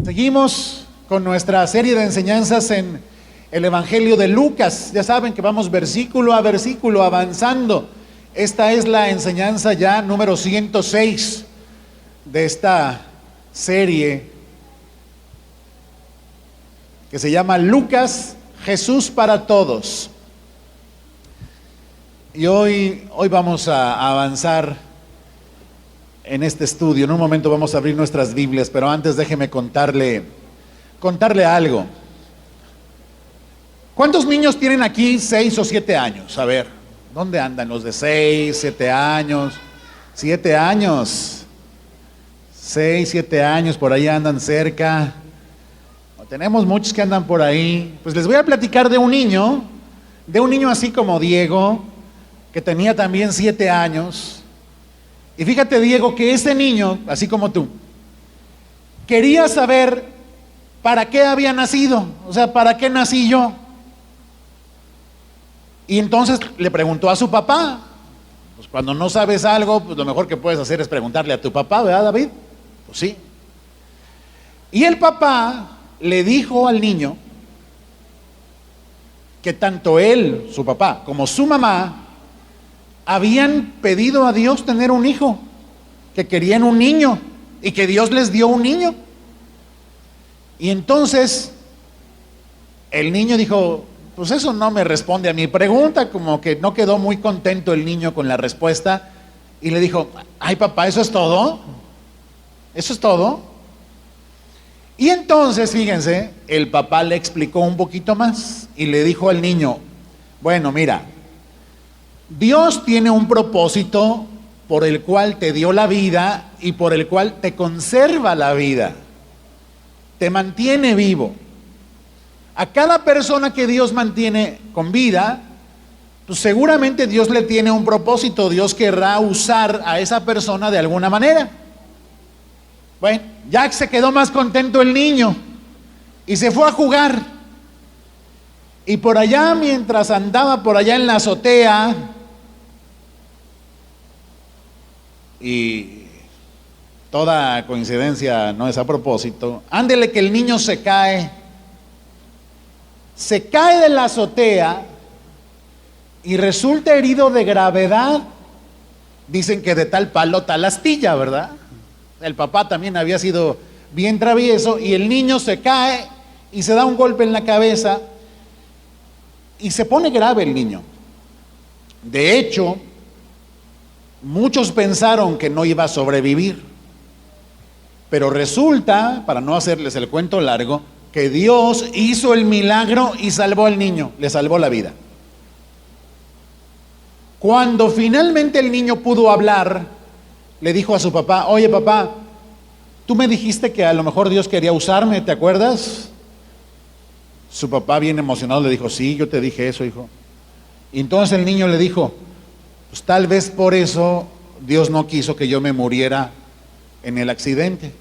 Seguimos con nuestra serie de enseñanzas en el Evangelio de Lucas. Ya saben que vamos versículo a versículo avanzando. Esta es la enseñanza ya número 106 de esta serie que se llama Lucas, Jesús para todos. Y hoy vamos a avanzar en este estudio. En un momento vamos a abrir nuestras Biblias, pero antes déjeme contarle algo. ¿Cuántos niños tienen aquí 6 o 7 años? A ver, ¿dónde andan los de 6, 7 años? 7 años. 6, 7 años, por ahí andan cerca. Tenemos muchos que andan por ahí. Pues les voy a platicar de un niño así como Diego, que tenía también 7 años. Y fíjate, Diego, que ese niño, así como tú, quería saber para qué había nacido, o sea, para qué nací yo. Y entonces le preguntó a su papá. Pues cuando no sabes algo, pues lo mejor que puedes hacer es preguntarle a tu papá, ¿verdad, David? Pues sí. Y el papá le dijo al niño que tanto él, su papá, como su mamá habían pedido a Dios tener un hijo, que querían un niño y que Dios les dio un niño. Y entonces el niño dijo, pues eso no me responde a mi pregunta, como que no quedó muy contento el niño con la respuesta y le dijo, ay papá, ¿eso es todo? ¿Eso es todo? Y entonces, fíjense, el papá le explicó un poquito más y le dijo al niño, bueno, mira, Dios tiene un propósito por el cual te dio la vida y por el cual te conserva la vida, te mantiene vivo. A cada persona que Dios mantiene con vida, pues seguramente Dios le tiene un propósito, Dios querrá usar a esa persona de alguna manera. Bueno, ya se quedó más contento el niño y se fue a jugar. Y por allá, mientras andaba por allá en la azotea, y toda coincidencia no es a propósito, ándele que el niño se cae de la azotea y resulta herido de gravedad. Dicen que de tal palo tal astilla, ¿verdad? El papá también había sido bien travieso y el niño se cae y se da un golpe en la cabeza y se pone grave el niño. De hecho, muchos pensaron que no iba a sobrevivir, pero resulta, para no hacerles el cuento largo, que Dios hizo el milagro y salvó al niño, le salvó la vida. Cuando finalmente el niño pudo hablar, le dijo a su papá, oye papá, tú me dijiste que a lo mejor Dios quería usarme, ¿te acuerdas? Su papá bien emocionado le dijo, sí, yo te dije eso, hijo. Y entonces el niño le dijo, pues tal vez por eso Dios no quiso que yo me muriera en el accidente.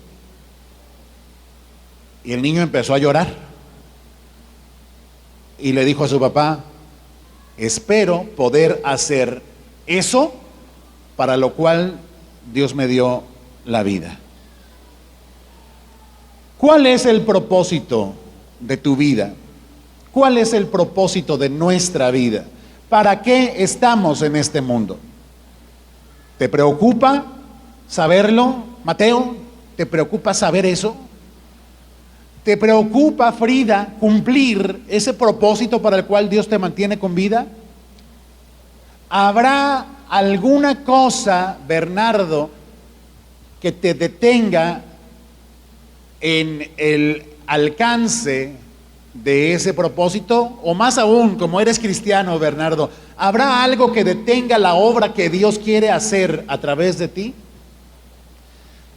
Y el niño empezó a llorar. Y le dijo a su papá, espero poder hacer eso para lo cual Dios me dio la vida. ¿Cuál es el propósito de tu vida? ¿Cuál es el propósito de nuestra vida? ¿Para qué estamos en este mundo? ¿Te preocupa saberlo, Mateo? ¿Te preocupa saber eso? ¿Te preocupa, Frida, cumplir ese propósito para el cual Dios te mantiene con vida? ¿Habrá alguna cosa, Bernardo, que te detenga en el alcance de ese propósito? O más aún, como eres cristiano, Bernardo, ¿habrá algo que detenga la obra que Dios quiere hacer a través de ti?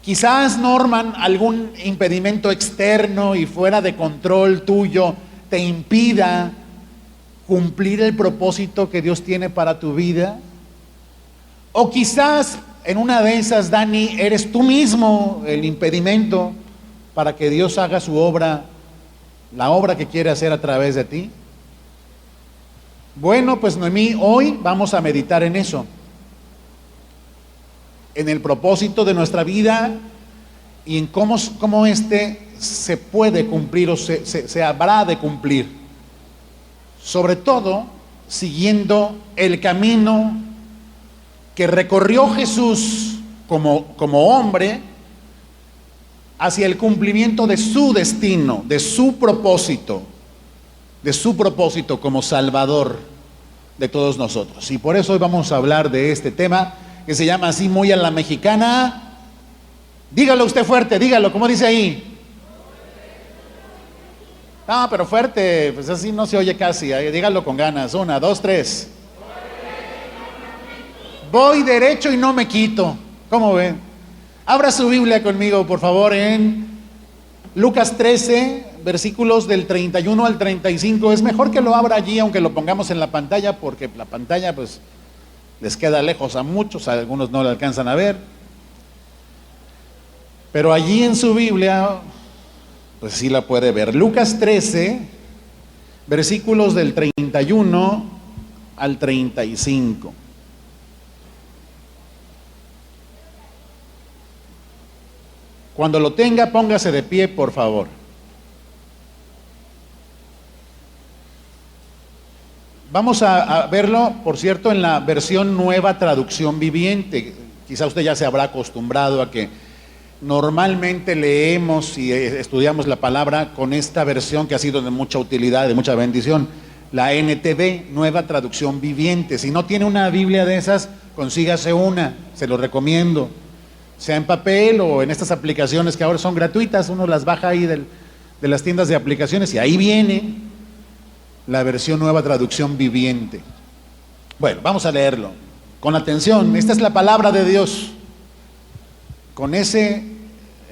Quizás, Norman, algún impedimento externo y fuera de control tuyo te impida cumplir el propósito que Dios tiene para tu vida. O quizás en una de esas, Dani, eres tú mismo el impedimento para que Dios haga su obra, la obra que quiere hacer a través de ti. Bueno, pues Noemí, hoy vamos a meditar en eso, en el propósito de nuestra vida y en cómo éste se puede cumplir o se habrá de cumplir, sobre todo siguiendo el camino que recorrió Jesús como hombre hacia el cumplimiento de su destino, de su propósito como Salvador de todos nosotros. Y por eso hoy vamos a hablar de este tema que se llama así muy a la mexicana. Dígalo usted fuerte, dígalo, ¿cómo dice ahí? No, pero fuerte, pues así no se oye casi, dígalo con ganas. 1, 2, 3. Voy derecho y no me quito. ¿Cómo ven? Abra su Biblia conmigo, por favor, en Lucas 13, versículos del 31 al 35. Es mejor que lo abra allí, aunque lo pongamos en la pantalla, porque la pantalla pues les queda lejos a muchos, a algunos no la alcanzan a ver. Pero allí en su Biblia, pues sí la puede ver. Lucas 13, versículos del 31 al 35. Cuando lo tenga, póngase de pie, por favor. Vamos a verlo, por cierto, en la versión Nueva Traducción Viviente. Quizá usted ya se habrá acostumbrado a que normalmente leemos y estudiamos la palabra con esta versión que ha sido de mucha utilidad, de mucha bendición, la NTV, Nueva Traducción Viviente. Si no tiene una Biblia de esas, consígase una, se lo recomiendo. Sea en papel o en estas aplicaciones que ahora son gratuitas, uno las baja ahí de las tiendas de aplicaciones y ahí viene la versión Nueva Traducción Viviente. Bueno, vamos a leerlo con atención. Esta es la palabra de Dios. Con ese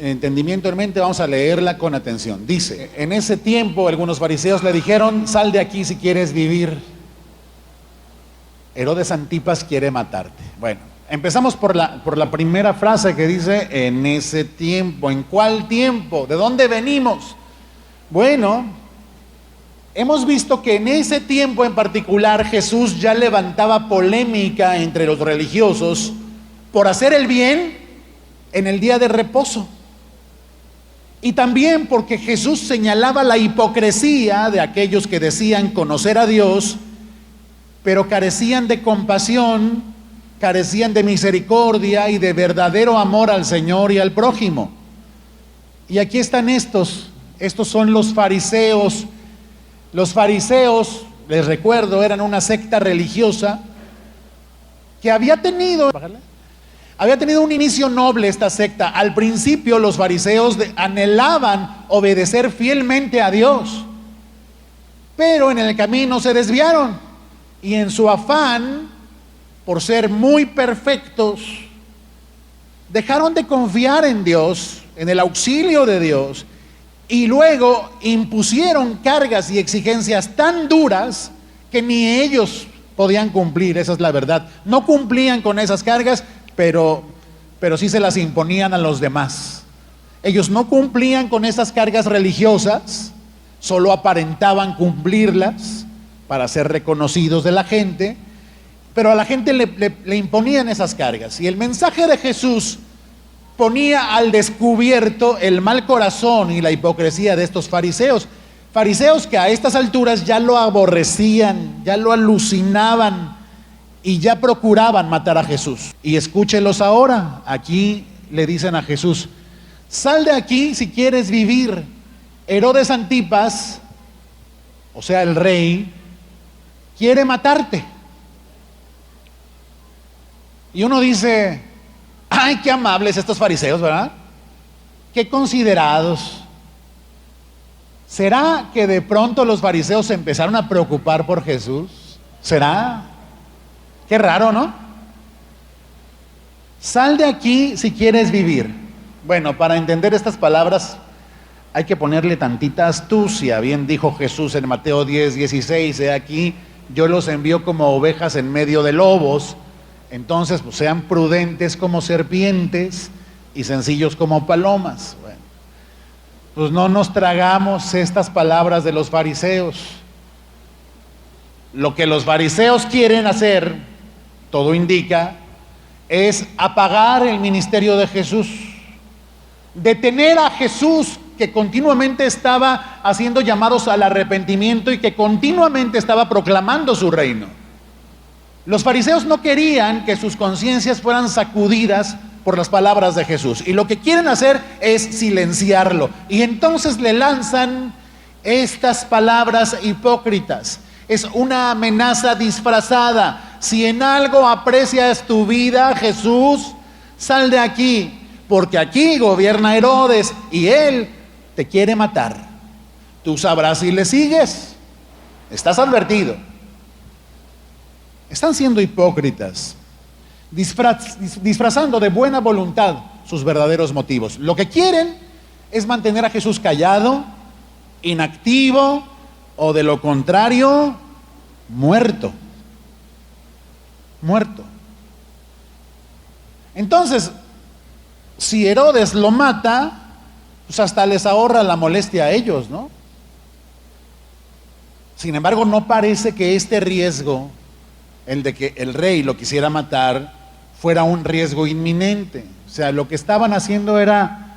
entendimiento en mente vamos a leerla con atención. Dice: en ese tiempo algunos fariseos le dijeron: sal de aquí si quieres vivir. Herodes Antipas quiere matarte. Bueno, empezamos por la primera frase que dice: en ese tiempo. ¿En cuál tiempo? ¿De dónde venimos? Bueno, hemos visto que en ese tiempo en particular Jesús ya levantaba polémica entre los religiosos por hacer el bien en el día de reposo. Y también porque Jesús señalaba la hipocresía de aquellos que decían conocer a Dios, pero carecían de compasión, carecían de misericordia y de verdadero amor al Señor y al prójimo. Y aquí están estos son los fariseos. Los fariseos, les recuerdo, eran una secta religiosa que había tenido un inicio noble esta secta. Al principio los fariseos anhelaban obedecer fielmente a Dios, pero en el camino se desviaron y en su afán por ser muy perfectos, dejaron de confiar en Dios, en el auxilio de Dios, y luego impusieron cargas y exigencias tan duras que ni ellos podían cumplir. Esa es la verdad. No cumplían con esas cargas, pero sí se las imponían a los demás. Ellos no cumplían con esas cargas religiosas, solo aparentaban cumplirlas para ser reconocidos de la gente, pero a la gente le imponían esas cargas. Y el mensaje de Jesús ponía al descubierto el mal corazón y la hipocresía de estos fariseos. Fariseos que a estas alturas ya lo aborrecían, ya lo alucinaban y ya procuraban matar a Jesús. Y escúchelos ahora. Aquí le dicen a Jesús: sal de aquí si quieres vivir. Herodes Antipas, o sea el rey, quiere matarte. Y uno dice: ay, qué amables estos fariseos, ¿verdad? Qué considerados. ¿Será que de pronto los fariseos se empezaron a preocupar por Jesús? ¿Será? Qué raro, ¿no? Sal de aquí si quieres vivir. Bueno, para entender estas palabras hay que ponerle tantita astucia. Bien dijo Jesús en Mateo 10:16: he aquí, yo los envío como ovejas en medio de lobos. Entonces, pues sean prudentes como serpientes y sencillos como palomas. Bueno, pues no nos tragamos estas palabras de los fariseos. Lo que los fariseos quieren hacer, todo indica, es apagar el ministerio de Jesús, detener a Jesús que continuamente estaba haciendo llamados al arrepentimiento y que continuamente estaba proclamando su reino. Los fariseos no querían que sus conciencias fueran sacudidas por las palabras de Jesús, y lo que quieren hacer es silenciarlo, y entonces le lanzan estas palabras hipócritas. Es una amenaza disfrazada. Si en algo aprecias tu vida, Jesús, sal de aquí, porque aquí gobierna Herodes y él te quiere matar. Tú sabrás si le sigues. Estás advertido. Están siendo hipócritas, disfrazando de buena voluntad sus verdaderos motivos. Lo que quieren es mantener a Jesús callado, inactivo, o de lo contrario, muerto. Muerto. Entonces, si Herodes lo mata, pues hasta les ahorra la molestia a ellos, ¿no? Sin embargo, no parece que este riesgo, el de que el rey lo quisiera matar, fuera un riesgo inminente. O sea, lo que estaban haciendo era,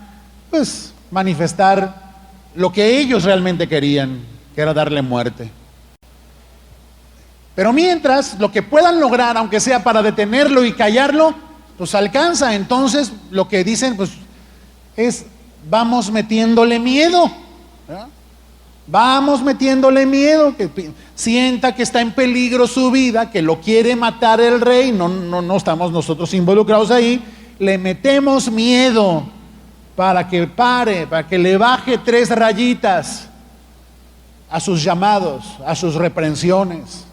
pues, manifestar lo que ellos realmente querían, que era darle muerte. Pero mientras, lo que puedan lograr, aunque sea para detenerlo y callarlo, pues alcanza. Entonces, lo que dicen, pues, es, vamos metiéndole miedo, ¿verdad? Vamos metiéndole miedo, que sienta que está en peligro su vida, que lo quiere matar el rey, no estamos nosotros involucrados ahí, le metemos miedo para que pare, para que le baje 3 rayitas a sus llamados, a sus reprensiones.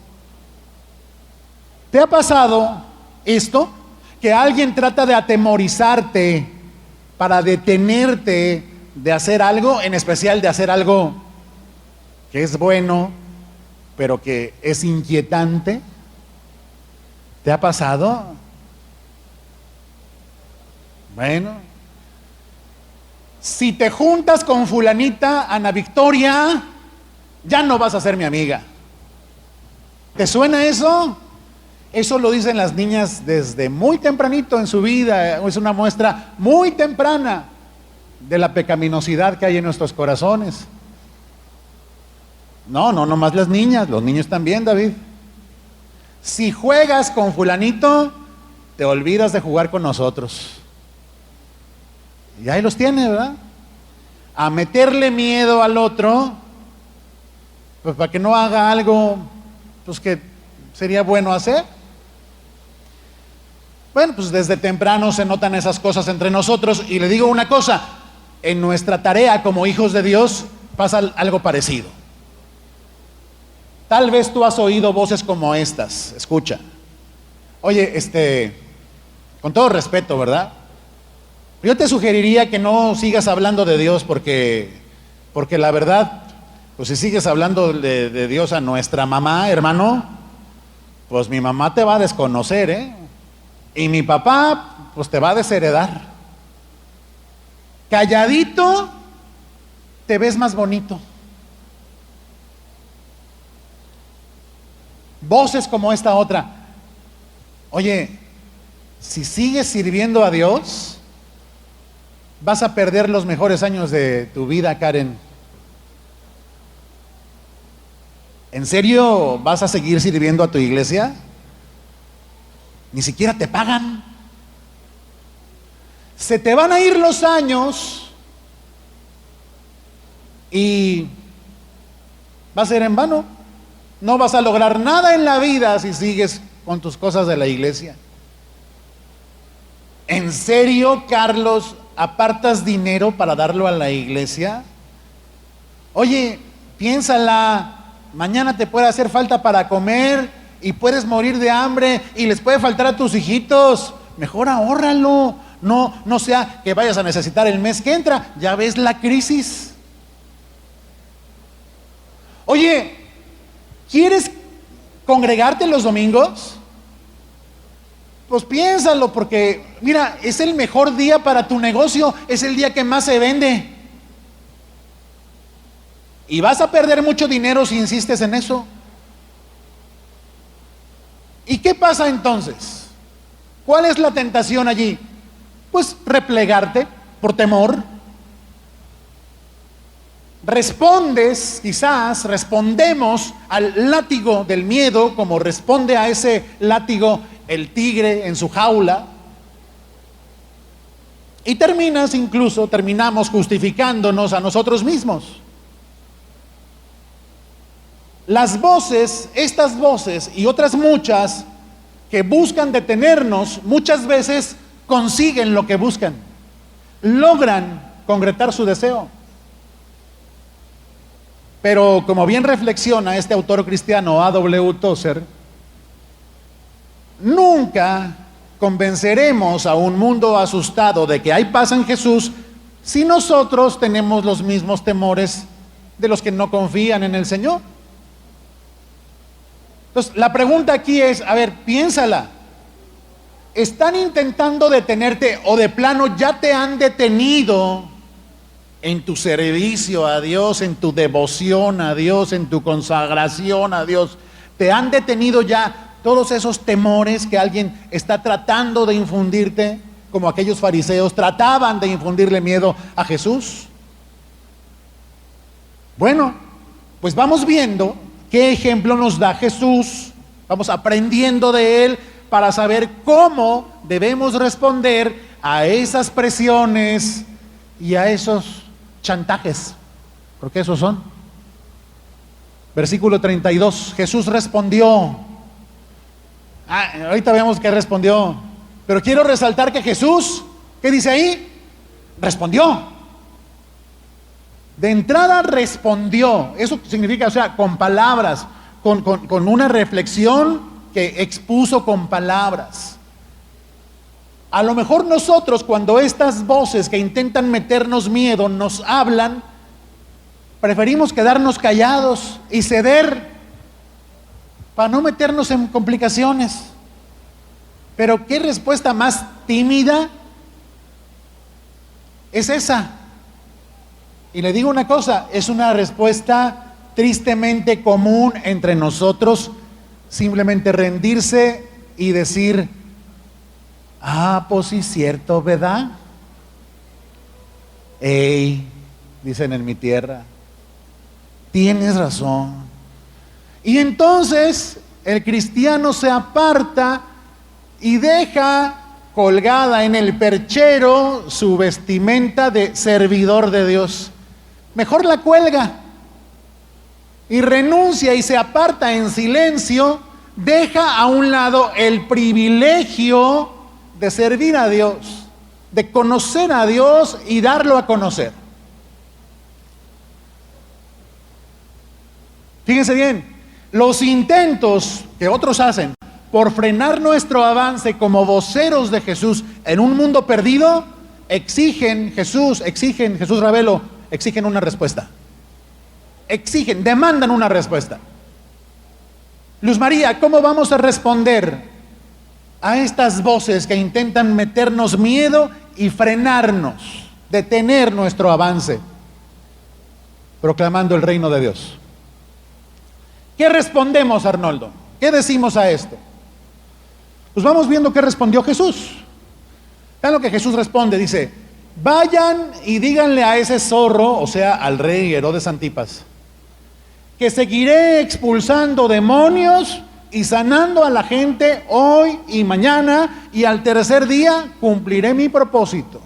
¿Te ha pasado esto? Que alguien trata de atemorizarte para detenerte de hacer algo, en especial de hacer algo que es bueno, pero que es inquietante. ¿Te ha pasado? Bueno, si te juntas con fulanita Ana Victoria, ya no vas a ser mi amiga. ¿Te suena eso? Eso lo dicen las niñas desde muy tempranito en su vida. Es una muestra muy temprana de la pecaminosidad que hay en nuestros corazones. No más las niñas, los niños también, David. Si juegas con fulanito, te olvidas de jugar con nosotros. Y ahí los tiene, ¿verdad? A meterle miedo al otro, pues para que no haga algo, pues que sería bueno hacer. Bueno, pues desde temprano se notan esas cosas entre nosotros, y le digo una cosa, en nuestra tarea como hijos de Dios pasa algo parecido. Tal vez tú has oído voces como estas, escucha. Oye, con todo respeto, ¿verdad? Yo te sugeriría que no sigas hablando de Dios porque la verdad, pues si sigues hablando de Dios a nuestra mamá, hermano, pues mi mamá te va a desconocer, ¿eh? Y mi papá, pues te va a desheredar. Calladito, te ves más bonito. Voces como esta otra. Oye, si sigues sirviendo a Dios, vas a perder los mejores años de tu vida, Karen. ¿En serio vas a seguir sirviendo a tu iglesia? Ni siquiera te pagan. Se te van a ir los años y va a ser en vano. No vas a lograr nada en la vida si sigues con tus cosas de la iglesia. ¿En serio, Carlos, apartas dinero para darlo a la iglesia? Oye, piénsala. Mañana te puede hacer falta para comer y puedes morir de hambre y les puede faltar a tus hijitos. Mejor ahórralo. No sea que vayas a necesitar el mes que entra. Ya ves la crisis. Oye, ¿quieres congregarte los domingos? Pues piénsalo, porque mira, es el mejor día para tu negocio, es el día que más se vende. Y vas a perder mucho dinero si insistes en eso. ¿Y qué pasa entonces? ¿Cuál es la tentación allí? Pues replegarte por temor. Respondes, quizás respondemos al látigo del miedo como responde a ese látigo el tigre en su jaula. Y terminamos justificándonos a nosotros mismos. Las voces, estas voces y otras muchas que buscan detenernos, muchas veces consiguen lo que buscan, logran concretar su deseo. Pero como bien reflexiona este autor cristiano A.W. Tozer, nunca convenceremos a un mundo asustado de que hay paz en Jesús si nosotros tenemos los mismos temores de los que no confían en el Señor. Entonces, la pregunta aquí es, a ver, piénsala. ¿Están intentando detenerte o de plano ya te han detenido en tu servicio a Dios, en tu devoción a Dios, en tu consagración a Dios? ¿Te han detenido ya todos esos temores que alguien está tratando de infundirte, como aquellos fariseos trataban de infundirle miedo a Jesús? Bueno, pues vamos viendo qué ejemplo nos da Jesús, vamos aprendiendo de Él para saber cómo debemos responder a esas presiones y a esos chantajes, porque esos son. Versículo 32, Jesús respondió. Ahorita vemos que respondió, pero quiero resaltar que Jesús, ¿qué dice ahí? Respondió. De entrada respondió. Eso significa, o sea, con palabras, con una reflexión que expuso con palabras. A lo mejor nosotros, cuando estas voces que intentan meternos miedo nos hablan, preferimos quedarnos callados y ceder para no meternos en complicaciones. Pero ¿qué respuesta más tímida es esa? Y le digo una cosa, es una respuesta tristemente común entre nosotros, simplemente rendirse y decir, pues sí, cierto, ¿verdad? Ey, dicen en mi tierra, tienes razón. Y entonces el cristiano se aparta y deja colgada en el perchero su vestimenta de servidor de Dios. Mejor la cuelga y renuncia y se aparta en silencio, deja a un lado el privilegio de servir a Dios, de conocer a Dios y darlo a conocer. Fíjense bien, los intentos que otros hacen por frenar nuestro avance como voceros de Jesús en un mundo perdido, exigen una respuesta. Demandan una respuesta. Luz María, ¿cómo vamos a responder a estas voces que intentan meternos miedo y frenarnos, detener nuestro avance, proclamando el reino de Dios? ¿Qué respondemos, Arnoldo? ¿Qué decimos a esto? Pues vamos viendo qué respondió Jesús. Vean lo que Jesús responde, dice, vayan y díganle a ese zorro, o sea, al rey Herodes Antipas, que seguiré expulsando demonios y sanando a la gente hoy y mañana, y al tercer día cumpliré mi propósito.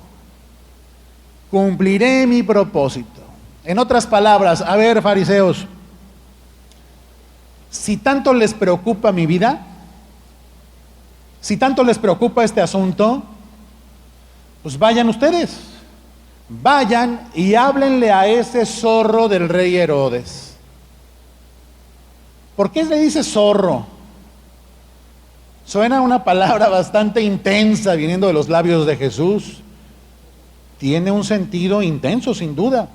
Cumpliré mi propósito. En otras palabras, a ver, fariseos, si tanto les preocupa mi vida, si tanto les preocupa este asunto, pues vayan ustedes, vayan y háblenle a ese zorro del rey Herodes. ¿Por qué le dice zorro? Suena una palabra bastante intensa viniendo de los labios de Jesús. Tiene un sentido intenso, sin duda.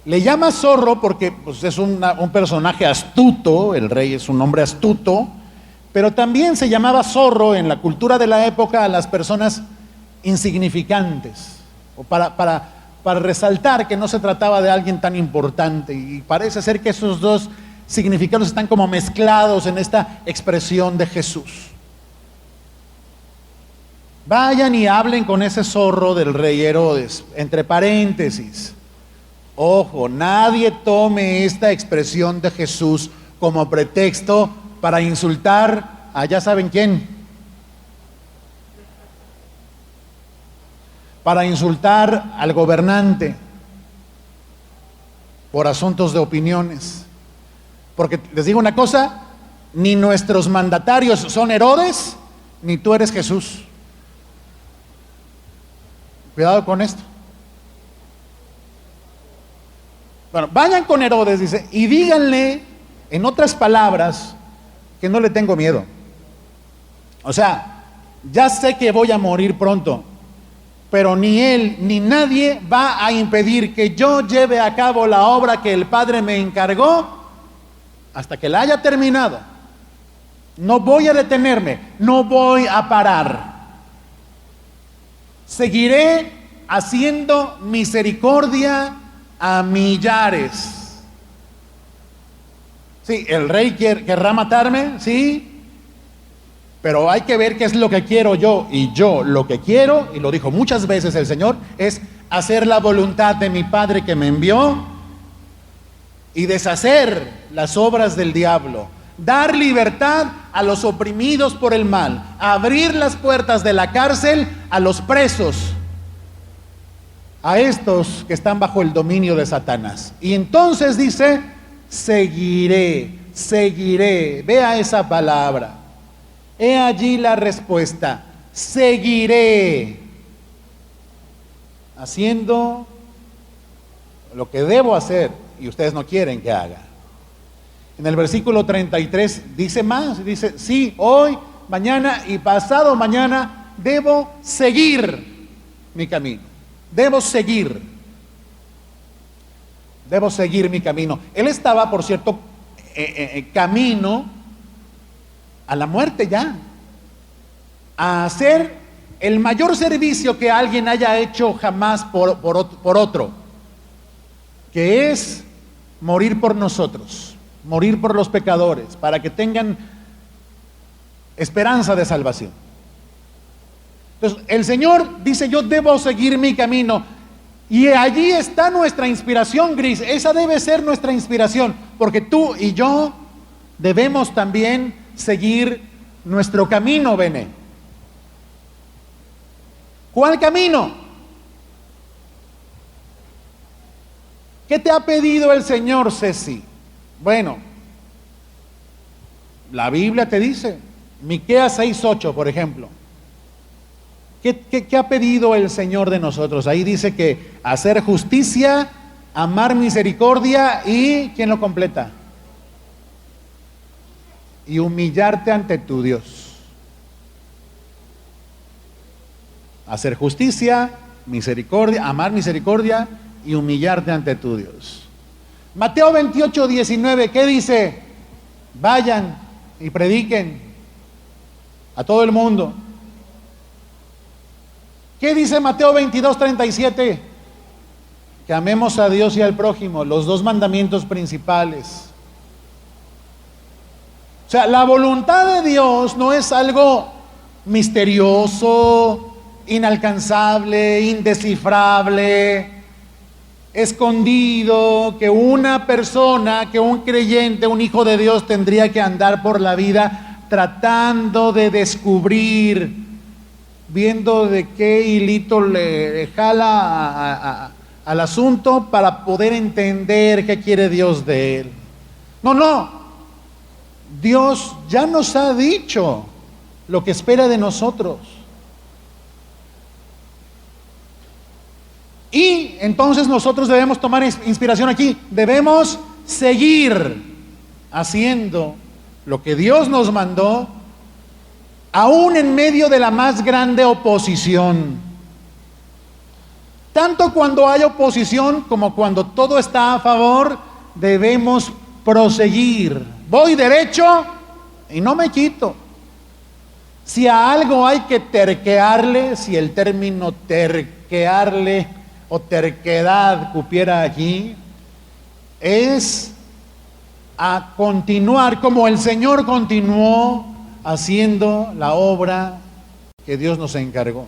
Le llama zorro porque pues, es un personaje astuto, el rey es un hombre astuto, pero también se llamaba zorro en la cultura de la época a las personas insignificantes, o para resaltar que no se trataba de alguien tan importante, y parece ser que esos dos significados están como mezclados en esta expresión de Jesús. Vayan y hablen con ese zorro del rey Herodes, entre paréntesis. Ojo, nadie tome esta expresión de Jesús como pretexto para insultar a ya saben quién. Para insultar al gobernante por asuntos de opiniones. Porque les digo una cosa, ni nuestros mandatarios son Herodes, ni tú eres Jesús. Cuidado con esto. Bueno, vayan con Herodes, dice, y díganle, en otras palabras, que no le tengo miedo. O sea, ya sé que voy a morir pronto, pero ni él ni nadie va a impedir que yo lleve a cabo la obra que el Padre me encargó hasta que la haya terminado. No voy a detenerme, no voy a parar. Seguiré haciendo misericordia a millares. Sí, el rey querrá matarme, sí, pero hay que ver qué es lo que quiero yo. Y yo lo que quiero, y lo dijo muchas veces el Señor, es hacer la voluntad de mi Padre que me envió y deshacer las obras del diablo, dar libertad a los oprimidos por el mal, abrir las puertas de la cárcel a los presos, a estos que están bajo el dominio de Satanás. Y entonces dice, seguiré, seguiré. Vea esa palabra. He allí la respuesta. Seguiré haciendo lo que debo hacer y ustedes no quieren que haga. En el versículo 33 dice más, dice, sí, hoy, mañana y pasado mañana debo seguir mi camino. Debo seguir mi camino. Él estaba, por cierto, camino a la muerte ya, a hacer el mayor servicio que alguien haya hecho jamás por otro, que es morir por nosotros, morir por los pecadores, para que tengan esperanza de salvación. Entonces, el Señor dice, yo debo seguir mi camino. Y allí está nuestra inspiración, Gris. Esa debe ser nuestra inspiración, porque tú y yo debemos también seguir nuestro camino, Bene. ¿Cuál camino? ¿Qué te ha pedido el Señor, Ceci? Bueno, la Biblia te dice, Miqueas 6:8, por ejemplo. ¿Qué ha pedido el Señor de nosotros? Ahí dice que hacer justicia, amar misericordia y, ¿quién lo completa? Y humillarte ante tu Dios. Hacer justicia, misericordia, amar misericordia y humillarte ante tu Dios. Mateo 28:19, ¿qué dice? Vayan y prediquen a todo el mundo. ¿Qué dice Mateo 22:37? Que amemos a Dios y al prójimo, los dos mandamientos principales. O sea, la voluntad de Dios no es algo misterioso, inalcanzable, indescifrable, escondido, que una persona, que un creyente, un hijo de Dios tendría que andar por la vida tratando de descubrir, viendo de qué hilito le jala al asunto para poder entender qué quiere Dios de él. No, Dios ya nos ha dicho lo que espera de nosotros. Y entonces nosotros debemos tomar inspiración aquí, debemos seguir haciendo lo que Dios nos mandó, aún en medio de la más grande oposición. Tanto cuando hay oposición como cuando todo está a favor, debemos proseguir. Voy derecho y no me quito. Si a algo hay que terquearle, si el término terquearle o terquedad cupiera allí, es a continuar como el Señor continuó haciendo la obra que Dios nos encargó.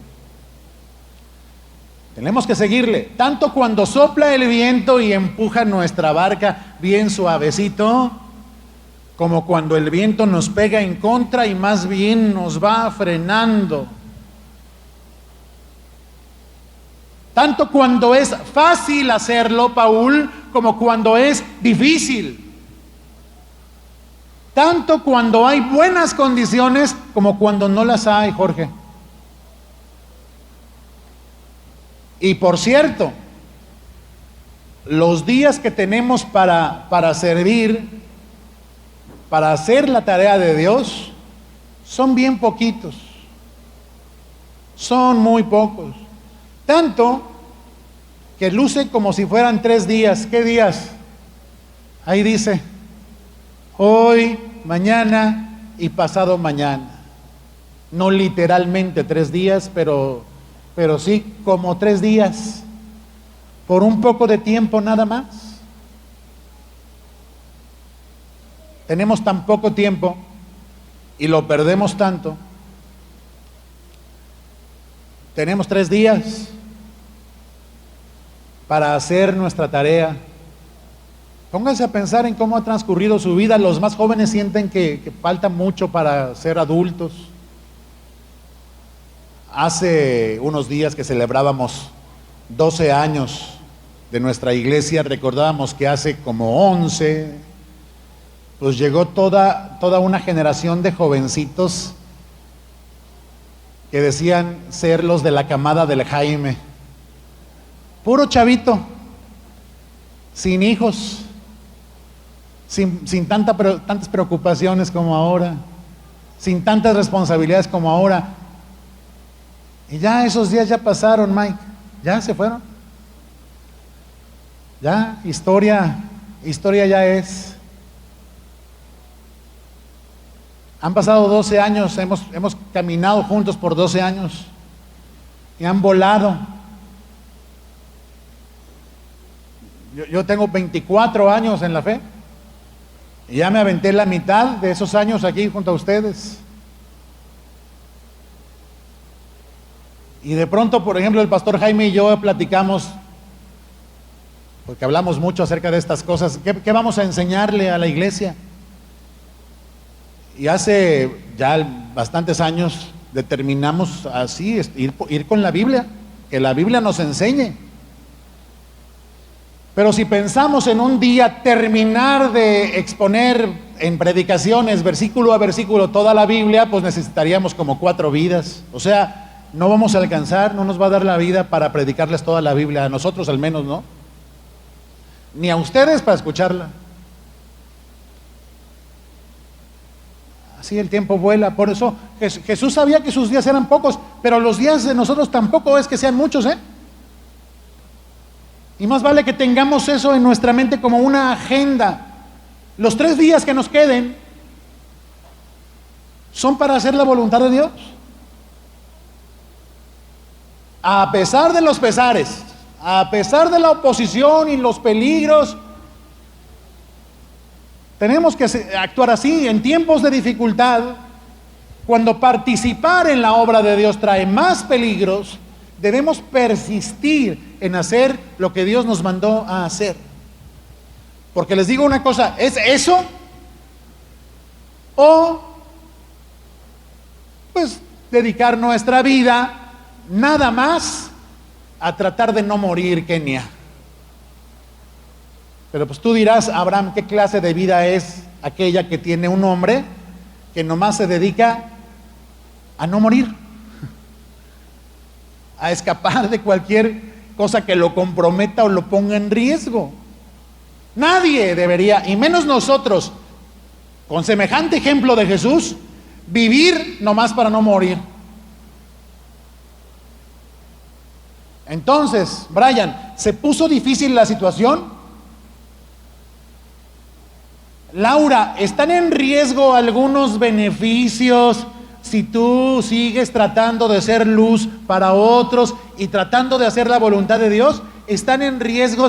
Tenemos que seguirle, tanto cuando sopla el viento y empuja nuestra barca bien suavecito, como cuando el viento nos pega en contra y más bien nos va frenando. Tanto cuando es fácil hacerlo, Paul, como cuando es difícil. Tanto cuando hay buenas condiciones como cuando no las hay, Jorge. Y por cierto, los días que tenemos para servir, para hacer la tarea de Dios, son bien poquitos. Son muy pocos. Tanto que luce como si fueran 3 días. ¿Qué días? Ahí dice, hoy, mañana y pasado mañana. No literalmente 3 días, pero sí como 3 días. Por un poco de tiempo nada más. Tenemos tan poco tiempo y lo perdemos tanto. Tenemos 3 días para hacer nuestra tarea. Pónganse a pensar en cómo ha transcurrido su vida. Los más jóvenes sienten que falta mucho para ser adultos. Hace unos días que celebrábamos 12 años de nuestra iglesia, recordábamos que hace como 11, pues llegó toda una generación de jovencitos que decían ser los de la camada del Jaime. Puro chavito, sin hijos, sin tantas preocupaciones como ahora, sin tantas responsabilidades como ahora. Y ya esos días ya pasaron, Mike, ya se fueron. Ya, historia ya es. Han pasado 12 años, hemos caminado juntos por 12 años y han volado. Yo tengo 24 años en la fe y ya me aventé la mitad de esos años aquí junto a ustedes. Y de pronto, por ejemplo, el pastor Jaime y yo platicamos, porque hablamos mucho acerca de estas cosas. ¿Qué vamos a enseñarle a la iglesia? Y hace ya bastantes años determinamos así, ir con la Biblia, que la Biblia nos enseñe. Pero si pensamos en un día terminar de exponer en predicaciones, versículo a versículo, toda la Biblia, pues necesitaríamos como 4 vidas. O sea, no vamos a alcanzar, no nos va a dar la vida para predicarles toda la Biblia, a nosotros al menos, ¿no? Ni a ustedes para escucharla. Así el tiempo vuela. Por eso Jesús sabía que sus días eran pocos, pero los días de nosotros tampoco es que sean muchos, ¿eh? Y más vale que tengamos eso en nuestra mente como una agenda. Los 3 días que nos queden son para hacer la voluntad de Dios. A pesar de los pesares, a pesar de la oposición y los peligros, tenemos que actuar así en tiempos de dificultad. Cuando participar en la obra de Dios trae más peligros, debemos persistir en hacer lo que Dios nos mandó a hacer. Porque les digo una cosa, ¿es eso? O pues dedicar nuestra vida nada más a tratar de no morir, Kenia. Pero pues tú dirás, Abraham, ¿qué clase de vida es aquella que tiene un hombre que nomás se dedica a no morir? A escapar de cualquier cosa que lo comprometa o lo ponga en riesgo. Nadie debería, y menos nosotros, con semejante ejemplo de Jesús, vivir nomás para no morir. Entonces, Brian, ¿se puso difícil la situación? Laura, ¿están en riesgo algunos beneficios si tú sigues tratando de ser luz para otros y tratando de hacer la voluntad de Dios? ¿Están en riesgo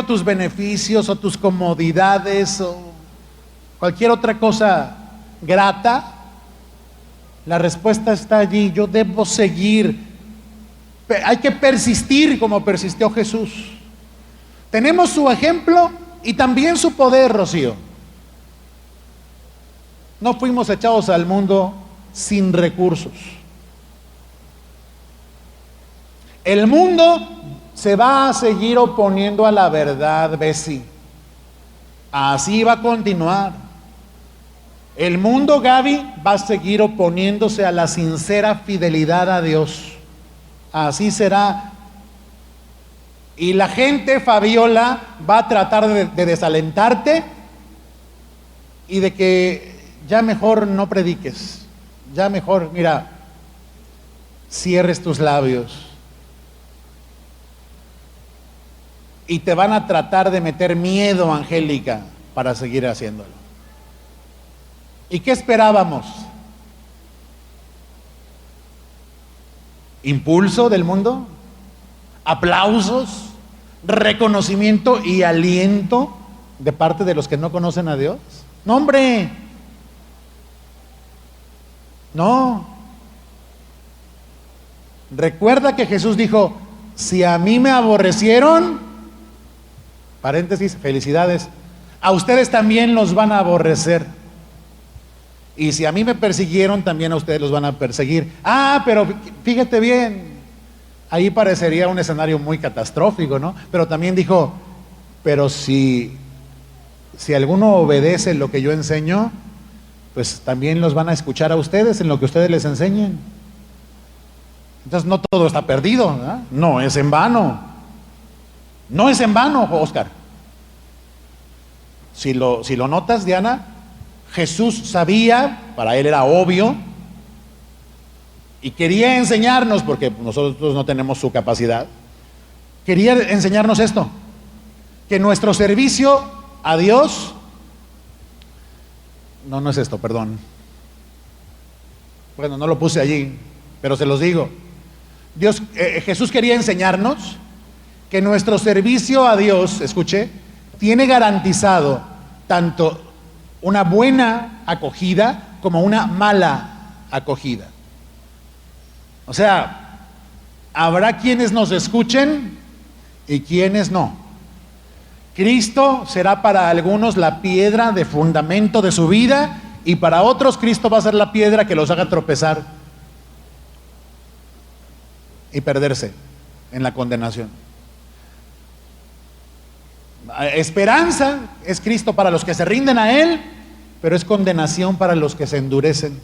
tus beneficios o tus comodidades o cualquier otra cosa grata? La respuesta está allí. Yo debo seguir Hay que persistir como persistió Jesús. Tenemos su ejemplo y también su poder, Rocío. No fuimos echados al mundo sin recursos. El mundo se va a seguir oponiendo a la verdad, Bessie. Así va a continuar. El mundo, Gaby, va a seguir oponiéndose a la sincera fidelidad a Dios. Así será. Y la gente, Fabiola, va a tratar de desalentarte y de que ya mejor no prediques. Ya mejor, mira, cierres tus labios. Y te van a tratar de meter miedo, Angélica, para seguir haciéndolo. ¿Y qué esperábamos? ¿Impulso del mundo? ¿Aplausos? ¿Reconocimiento y aliento de parte de los que no conocen a Dios? No, hombre. No. Recuerda que Jesús dijo, si a mí me aborrecieron, paréntesis, felicidades, a ustedes también los van a aborrecer. Y si a mí me persiguieron, también a ustedes los van a perseguir. Ah, pero fíjate bien, ahí parecería un escenario muy catastrófico, ¿no? Pero también dijo, pero si alguno obedece lo que yo enseño, pues también los van a escuchar a ustedes en lo que ustedes les enseñen. Entonces no todo está perdido, ¿verdad? No es en vano. No es en vano, Oscar. Si lo notas, Diana, Jesús sabía, para él era obvio, y quería enseñarnos, porque nosotros no tenemos su capacidad, quería enseñarnos esto, que nuestro servicio a Dios, no es esto, perdón. Bueno, no lo puse allí, pero se los digo. Jesús quería enseñarnos que nuestro servicio a Dios, escuche, tiene garantizado tanto una buena acogida como una mala acogida. O sea, habrá quienes nos escuchen y quienes no. Cristo será para algunos la piedra de fundamento de su vida y para otros Cristo va a ser la piedra que los haga tropezar y perderse en la condenación. Esperanza es Cristo para los que se rinden a Él, pero es condenación para los que se endurecen.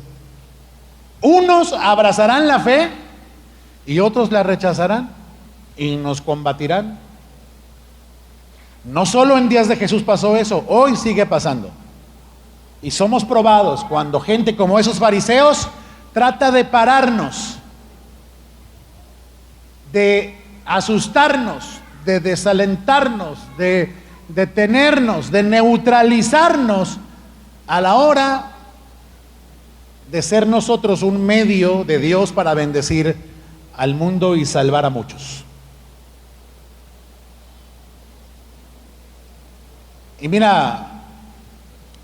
Unos abrazarán la fe y otros la rechazarán y nos combatirán. No solo en días de Jesús pasó eso, hoy sigue pasando. Y somos probados cuando gente como esos fariseos trata de pararnos, de asustarnos, de desalentarnos, de detenernos, de neutralizarnos a la hora de ser nosotros un medio de Dios para bendecir al mundo y salvar a muchos. Y mira,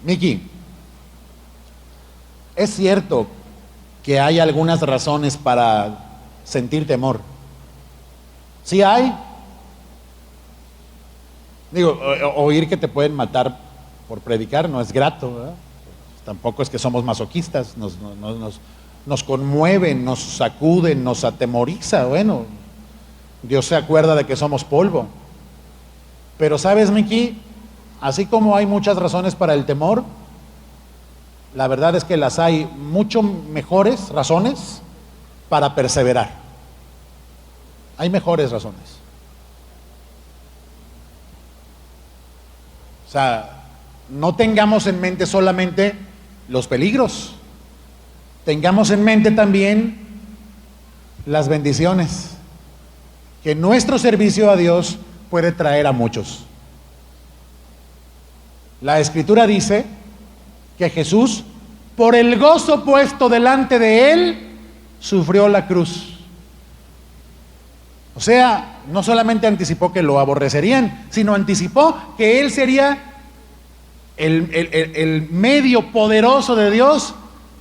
Miki, es cierto que hay algunas razones para sentir temor. Sí hay. Digo, oír que te pueden matar por predicar no es grato, ¿verdad? Tampoco es que somos masoquistas, nos conmueven, nos sacuden, nos atemoriza. Bueno, Dios se acuerda de que somos polvo. Pero sabes, Miki, así como hay muchas razones para el temor, la verdad es que las hay mucho mejores razones para perseverar. Hay mejores razones. O sea, no tengamos en mente solamente los peligros, tengamos en mente también las bendiciones que nuestro servicio a Dios puede traer a muchos. La Escritura dice que Jesús, por el gozo puesto delante de Él, sufrió la cruz. O sea, no solamente anticipó que lo aborrecerían, sino anticipó que Él sería el medio poderoso de Dios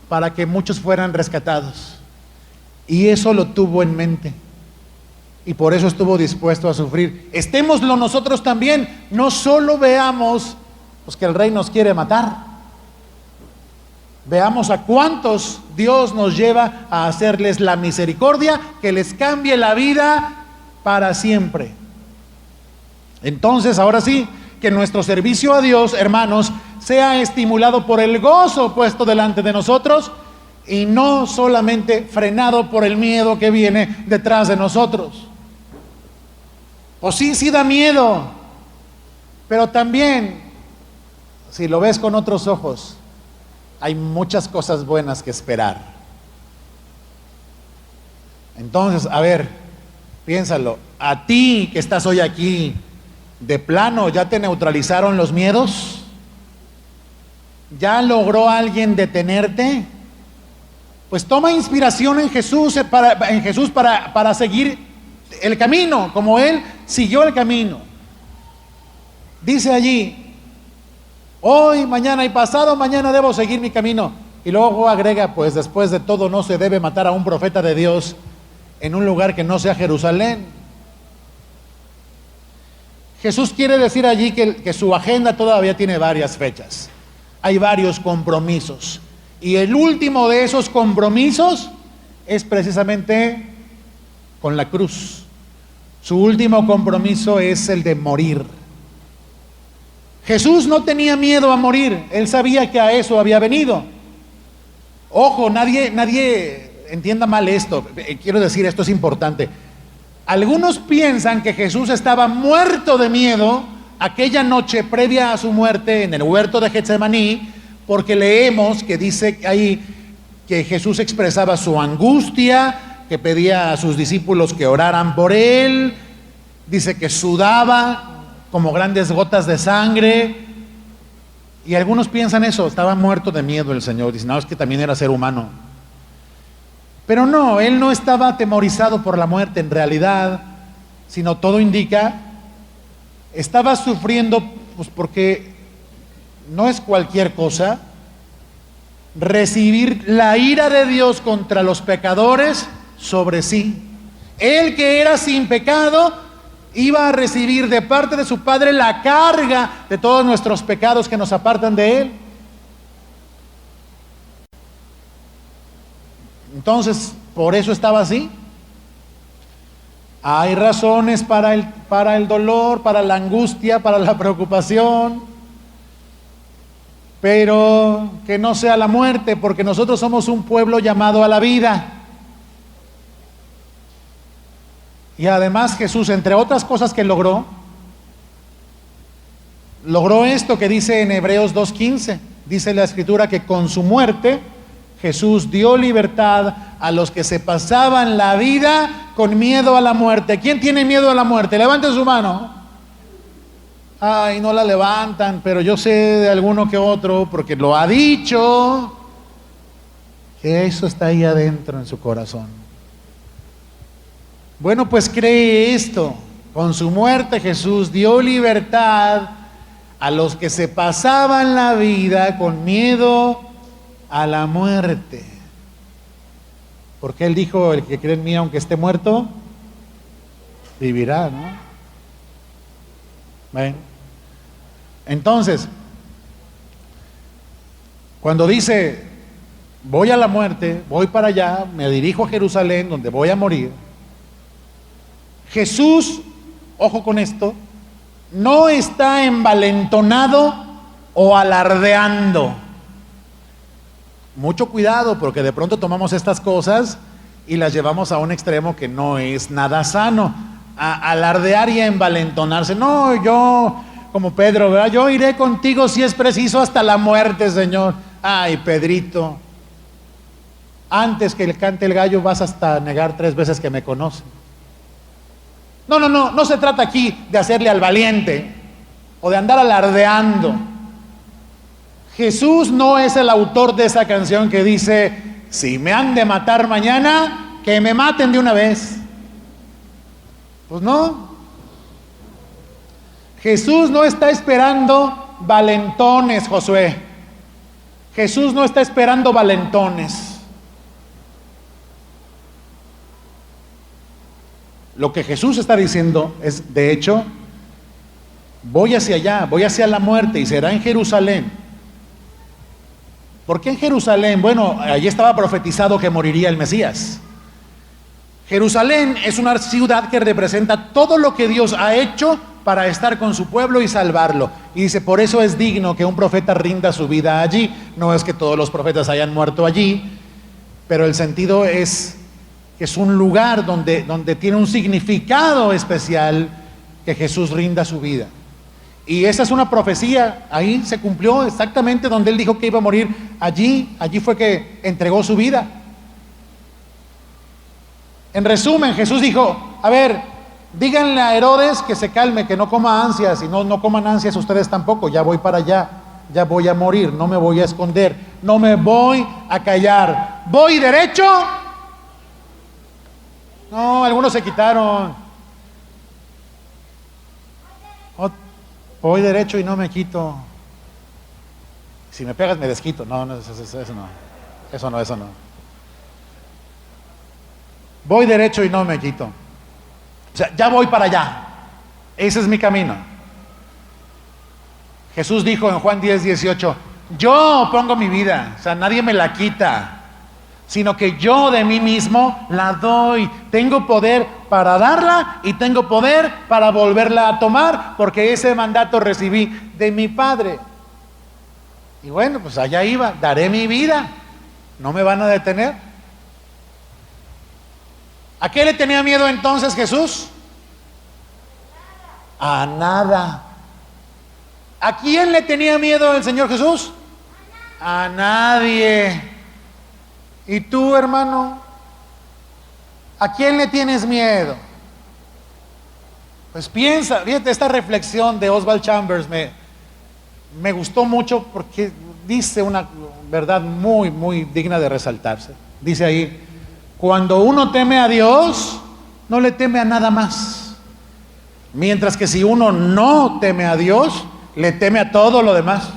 para que muchos fueran rescatados. Y eso lo tuvo en mente. y por eso estuvo dispuesto a sufrir. Estémoslo nosotros también, no solo veamos pues, que el rey nos quiere matar. Veamos a cuántos Dios nos lleva a hacerles la misericordia que les cambie la vida para siempre. Entonces, ahora sí, que nuestro servicio a Dios, hermanos, sea estimulado por el gozo puesto delante de nosotros y no solamente frenado por el miedo que viene detrás de nosotros. Pues sí da miedo, pero también, si lo ves con otros ojos, hay muchas cosas buenas que esperar. Entonces, a ver, piénsalo, a ti que estás hoy aquí, ¿de plano ya te neutralizaron los miedos? ¿Ya logró alguien detenerte? Pues toma inspiración en Jesús para seguir el camino, como Él siguió el camino. Dice allí, hoy, mañana y pasado mañana debo seguir mi camino. Y luego agrega, pues después de todo no se debe matar a un profeta de Dios en un lugar que no sea Jerusalén. Jesús quiere decir allí que su agenda todavía tiene varias fechas. Hay varios compromisos. Y el último de esos compromisos es precisamente con la cruz. Su último compromiso es el de morir. Jesús no tenía miedo a morir, Él sabía que a eso había venido. Ojo, nadie entienda mal esto, quiero decir, esto es importante. Algunos piensan que Jesús estaba muerto de miedo aquella noche previa a su muerte en el huerto de Getsemaní, porque leemos que dice ahí que Jesús expresaba su angustia, que pedía a sus discípulos que oraran por Él, dice que sudaba como grandes gotas de sangre, y algunos piensan eso, estaba muerto de miedo el Señor, dicen, no, es que también era ser humano. Pero no, Él no estaba atemorizado por la muerte en realidad, sino todo indica, estaba sufriendo, pues porque no es cualquier cosa, recibir la ira de Dios contra los pecadores sobre sí. Él que era sin pecado, iba a recibir de parte de su Padre la carga de todos nuestros pecados que nos apartan de Él. Entonces, por eso estaba así. Hay razones para el dolor, para la angustia, para la preocupación, pero que no sea la muerte, porque nosotros somos un pueblo llamado a la vida. Y además Jesús, entre otras cosas que logró esto que dice en Hebreos 2:15. Dice la Escritura que con su muerte Jesús dio libertad a los que se pasaban la vida con miedo a la muerte. ¿Quién tiene miedo a la muerte? Levante su mano. Ay, no la levantan, pero yo sé de alguno que otro, porque lo ha dicho, que eso está ahí adentro en su corazón. Bueno, pues cree esto. Con su muerte Jesús dio libertad a los que se pasaban la vida con miedo a la muerte. Porque Él dijo, el que cree en mí aunque esté muerto, vivirá, ¿no? Bueno, entonces, cuando dice, voy a la muerte, voy para allá, me dirijo a Jerusalén, donde voy a morir, Jesús, ojo con esto, no está envalentonado o alardeando. Mucho cuidado, porque de pronto tomamos estas cosas y las llevamos a un extremo que no es nada sano. A alardear y a envalentonarse. No, yo, como Pedro, ¿verdad? Yo iré contigo si es preciso hasta la muerte, Señor. Ay, Pedrito, antes que cante el gallo vas hasta negar 3 veces que me conoce. No se trata aquí de hacerle al valiente o de andar alardeando. Jesús no es el autor de esa canción que dice, si me han de matar mañana, que me maten de una vez. Pues no. Jesús no está esperando valentones, Josué. Jesús no está esperando valentones. Lo que Jesús está diciendo es, de hecho, voy hacia allá, voy hacia la muerte y será en Jerusalén. ¿Por qué en Jerusalén? Bueno, allí estaba profetizado que moriría el Mesías. Jerusalén es una ciudad que representa todo lo que Dios ha hecho para estar con su pueblo y salvarlo. Y dice, por eso es digno que un profeta rinda su vida allí. No es que todos los profetas hayan muerto allí, pero el sentido es que es un lugar donde tiene un significado especial que Jesús rinda su vida. Y esa es una profecía, ahí se cumplió exactamente donde él dijo que iba a morir. Allí fue que entregó su vida. En resumen, Jesús dijo, a ver, díganle a Herodes que se calme, que no coma ansias, y no coman ansias ustedes tampoco, ya voy para allá, ya voy a morir, no me voy a esconder, no me voy a callar. ¿Voy derecho? No, algunos se quitaron. Voy derecho y no me quito. Si me pegas me desquito. No, eso no. Voy derecho y no me quito. O sea, ya voy para allá. Ese es mi camino. Jesús dijo en Juan 10:18, yo pongo mi vida, o sea, nadie me la quita, sino que yo de mí mismo la doy. Tengo poder para darla y tengo poder para volverla a tomar, porque ese mandato recibí de mi Padre. Y bueno, pues allá iba, daré mi vida, no me van a detener. ¿A qué le tenía miedo entonces Jesús? A nada. ¿A quién le tenía miedo el Señor Jesús? A nadie. ¿Y tú, hermano? ¿A quién le tienes miedo? Pues piensa, fíjate, esta reflexión de Oswald Chambers me gustó mucho porque dice una verdad muy, muy digna de resaltarse. Dice ahí, cuando uno teme a Dios, no le teme a nada más. Mientras que si uno no teme a Dios, le teme a todo lo demás.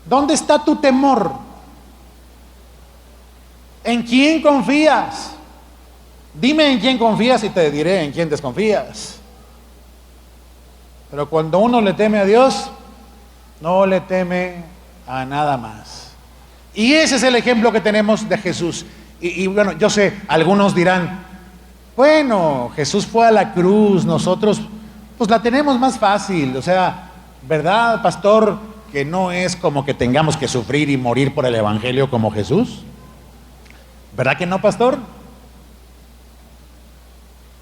¿Dónde está tu temor? ¿En quién confías? Dime en quién confías y te diré en quién desconfías. Pero cuando uno le teme a Dios, no le teme a nada más. Y ese es el ejemplo que tenemos de Jesús. Y bueno, yo sé, algunos dirán, bueno, Jesús fue a la cruz, nosotros pues la tenemos más fácil. O sea, ¿verdad, pastor? Que no es como que tengamos que sufrir y morir por el evangelio como Jesús. ¿Verdad que no, pastor?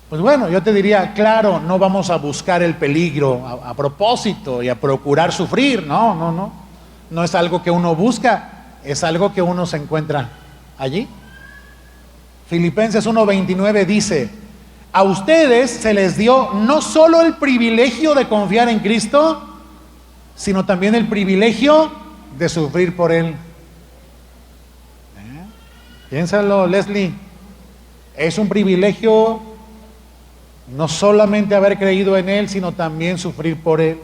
Pues bueno, yo te diría, claro, no vamos a buscar el peligro a propósito y a procurar sufrir. No. No es algo que uno busca, es algo que uno se encuentra allí. Filipenses 1:29 dice, a ustedes se les dio no solo el privilegio de confiar en Cristo, sino también el privilegio de sufrir por Él. Piénsalo, Leslie, es un privilegio no solamente haber creído en Él, sino también sufrir por Él.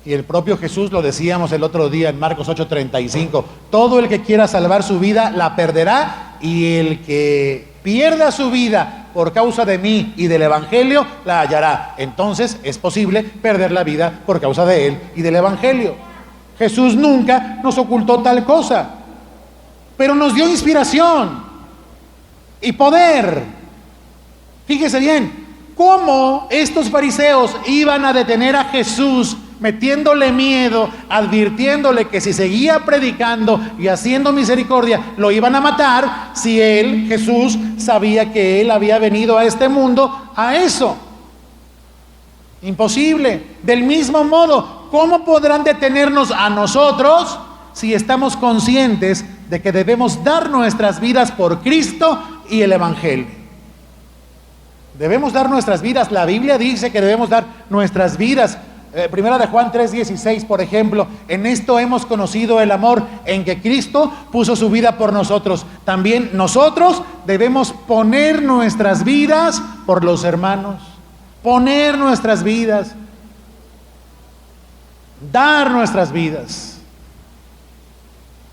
Y el propio Jesús lo decíamos el otro día en Marcos 8:35, todo el que quiera salvar su vida la perderá, y el que pierda su vida por causa de mí y del evangelio la hallará. Entonces es posible perder la vida por causa de Él y del evangelio. Jesús nunca nos ocultó tal cosa, pero nos dio inspiración y poder. Fíjese bien, cómo estos fariseos iban a detener a Jesús metiéndole miedo, advirtiéndole que si seguía predicando y haciendo misericordia, lo iban a matar, si él, Jesús, sabía que él había venido a este mundo a eso. Imposible. Del mismo modo, ¿cómo podrán detenernos a nosotros si estamos conscientes de que debemos dar nuestras vidas por Cristo y el evangelio? Debemos dar nuestras vidas. La Biblia dice que debemos dar nuestras vidas. Primera de Juan 3:16, por ejemplo, en esto hemos conocido el amor, en que Cristo puso su vida por nosotros. También nosotros debemos poner nuestras vidas por los hermanos, poner nuestras vidas, dar nuestras vidas.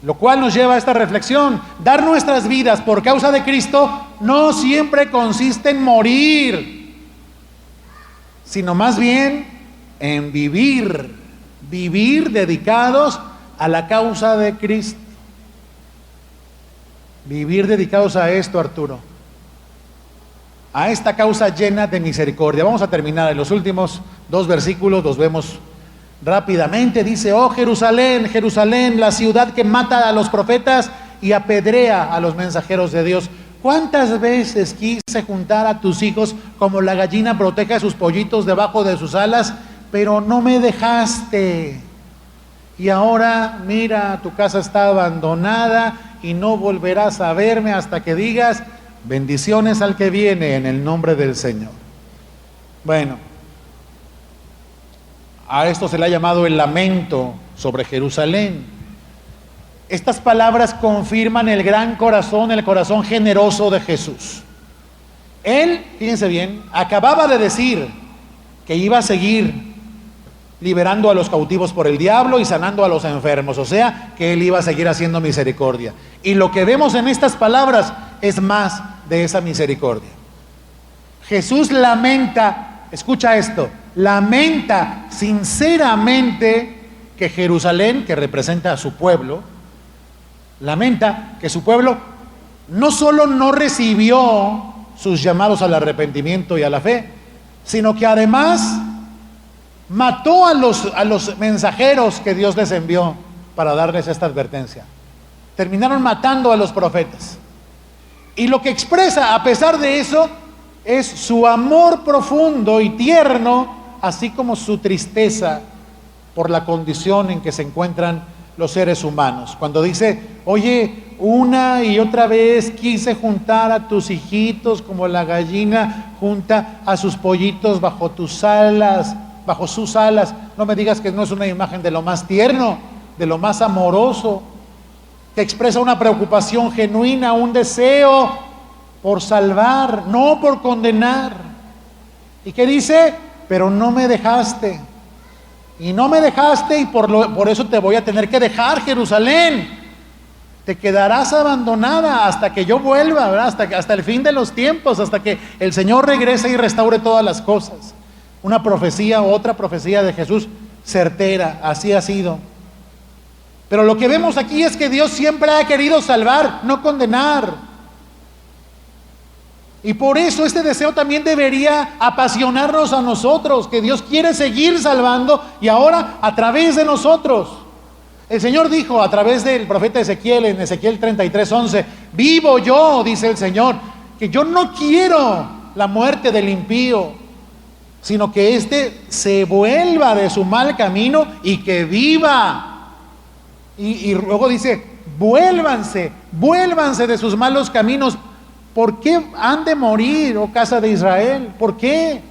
Lo cual nos lleva a esta reflexión: dar nuestras vidas por causa de Cristo no siempre consiste en morir, sino más bien en vivir dedicados a la causa de Cristo. Vivir dedicados a esto, Arturo, a esta causa llena de misericordia. Vamos a terminar en los últimos 2 versículos, los vemos rápidamente. Dice: oh Jerusalén, Jerusalén, la ciudad que mata a los profetas y apedrea a los mensajeros de Dios. ¿Cuántas veces quise juntar a tus hijos como la gallina protege a sus pollitos debajo de sus alas, pero no me dejaste? Y ahora, mira, tu casa está abandonada y no volverás a verme hasta que digas: bendiciones al que viene en el nombre del Señor. Bueno, a esto se le ha llamado el lamento sobre Jerusalén. Estas palabras confirman el gran corazón, el corazón generoso de Jesús. Él, fíjense bien, acababa de decir que iba a seguir liberando a los cautivos por el diablo y sanando a los enfermos, o sea, que él iba a seguir haciendo misericordia. Y lo que vemos en estas palabras es más de esa misericordia. Jesús lamenta, escucha esto, lamenta sinceramente que Jerusalén, que representa a su pueblo, lamenta que su pueblo no solo no recibió sus llamados al arrepentimiento y a la fe, sino que además mató a los mensajeros que Dios les envió para darles esta advertencia. Terminaron matando a los profetas. Y lo que expresa, a pesar de eso, es su amor profundo y tierno, así como su tristeza por la condición en que se encuentran los seres humanos. Cuando dice: oye, una y otra vez quise juntar a tus hijitos como la gallina junta a sus pollitos bajo tus alas, bajo sus alas. No me digas que no es una imagen de lo más tierno, de lo más amoroso, que expresa una preocupación genuina, un deseo por salvar, no por condenar. ¿Y qué dice? Pero no me dejaste. Y no me dejaste, y por eso te voy a tener que dejar, Jerusalén. Te quedarás abandonada hasta que yo vuelva, ¿verdad? Hasta el fin de los tiempos, hasta que el Señor regrese y restaure todas las cosas. Una profecía, otra profecía de Jesús certera, así ha sido. Pero lo que vemos aquí es que Dios siempre ha querido salvar, no condenar. Y por eso este deseo también debería apasionarnos a nosotros, que Dios quiere seguir salvando, y ahora a través de nosotros. El Señor dijo a través del profeta Ezequiel, en Ezequiel 33:11, vivo yo, dice el Señor, que yo no quiero la muerte del impío, sino que éste se vuelva de su mal camino y que viva. Y luego dice: vuélvanse de sus malos caminos. ¿Por qué han de morir, oh casa de Israel? ¿Por qué?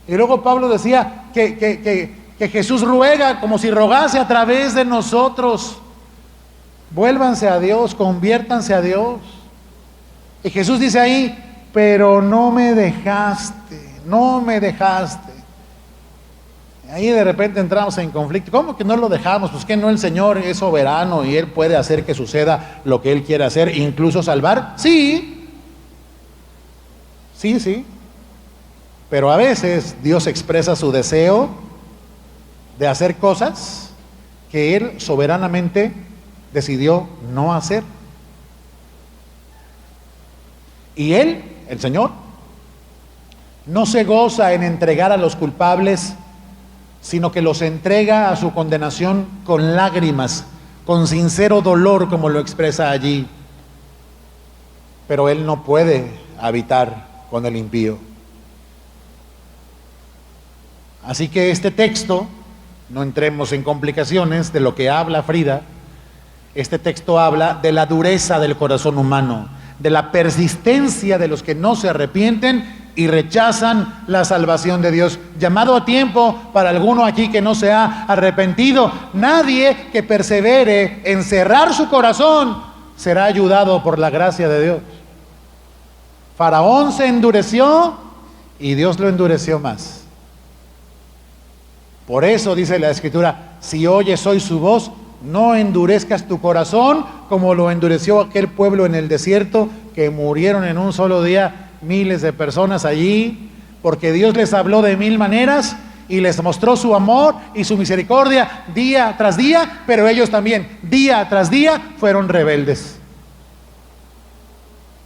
Y luego Pablo decía que Jesús ruega como si rogase a través de nosotros. Vuélvanse a Dios, conviértanse a Dios. Y Jesús dice ahí: pero no me dejaste, no me dejaste. Ahí de repente entramos en conflicto. ¿Cómo que no lo dejamos? Pues que no, el Señor es soberano y Él puede hacer que suceda lo que Él quiere hacer, incluso salvar. Sí. Pero a veces Dios expresa su deseo de hacer cosas que Él soberanamente decidió no hacer. Y Él, el Señor, no se goza en entregar a los culpables, sino que los entrega a su condenación con lágrimas, con sincero dolor, como lo expresa allí. Pero Él no puede habitar con el impío. Así que este texto, no entremos en complicaciones de lo que habla Frida, este texto habla de la dureza del corazón humano, de la persistencia de los que no se arrepienten y rechazan la salvación de Dios. Llamado a tiempo para alguno aquí que no se ha arrepentido. Nadie que persevere en cerrar su corazón será ayudado por la gracia de Dios. Faraón se endureció y Dios lo endureció más. Por eso dice la Escritura: si oyes hoy su voz, no endurezcas tu corazón como lo endureció aquel pueblo en el desierto que murieron en un solo día miles de personas allí, porque Dios les habló de mil maneras y les mostró su amor y su misericordia día tras día, pero ellos también día tras día fueron rebeldes.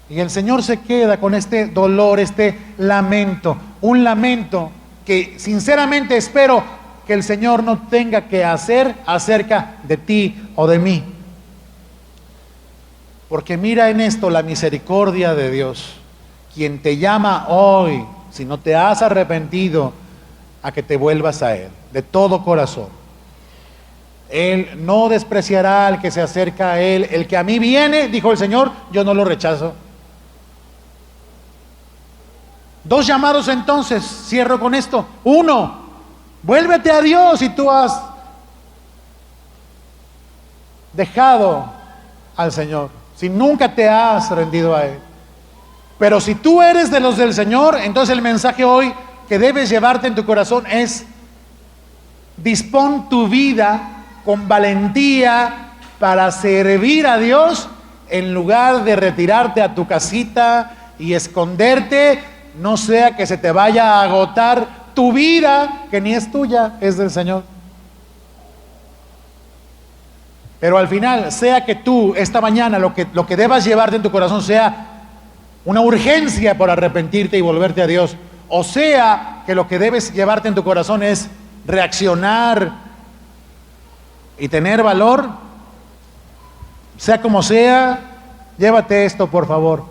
Y el Señor se queda con este dolor, este lamento, un lamento que sinceramente espero que el Señor no tenga que hacer acerca de ti o de mí. Porque mira en esto la misericordia de Dios, quien te llama hoy, si no te has arrepentido, a que te vuelvas a Él, de todo corazón. Él no despreciará al que se acerca a Él. El que a mí viene, dijo el Señor, yo no lo rechazo. Dos llamados entonces, cierro con esto. Uno, vuélvete a Dios si tú has dejado al Señor, si nunca te has rendido a Él. Pero si tú eres de los del Señor, entonces el mensaje hoy que debes llevarte en tu corazón es: dispón tu vida con valentía para servir a Dios, en lugar de retirarte a tu casita y esconderte, no sea que se te vaya a agotar tu vida, que ni es tuya, es del Señor. Pero al final, sea que tú esta mañana lo que debas llevarte en tu corazón sea una urgencia por arrepentirte y volverte a Dios, o sea que lo que debes llevarte en tu corazón es reaccionar y tener valor, sea como sea, llévate esto por favor: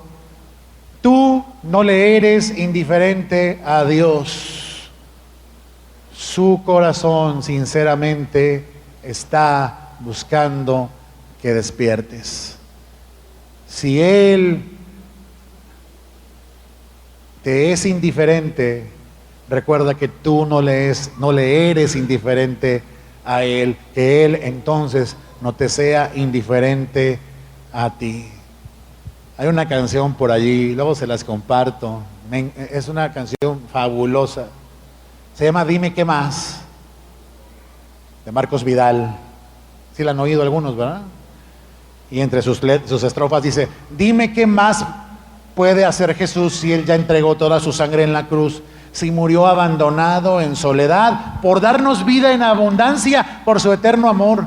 tú no le eres indiferente a Dios. Su corazón sinceramente está buscando que despiertes. Si Él te es indiferente, recuerda que tú no le eres indiferente a Él, que Él entonces no te sea indiferente a ti. Hay una canción por allí, luego se las comparto, es una canción fabulosa, se llama Dime qué más, de Marcos Vidal. Sí la han oído algunos, ¿verdad? Y entre sus estrofas dice: dime qué más puede hacer Jesús si Él ya entregó toda su sangre en la cruz, si murió abandonado en soledad, por darnos vida en abundancia, por su eterno amor.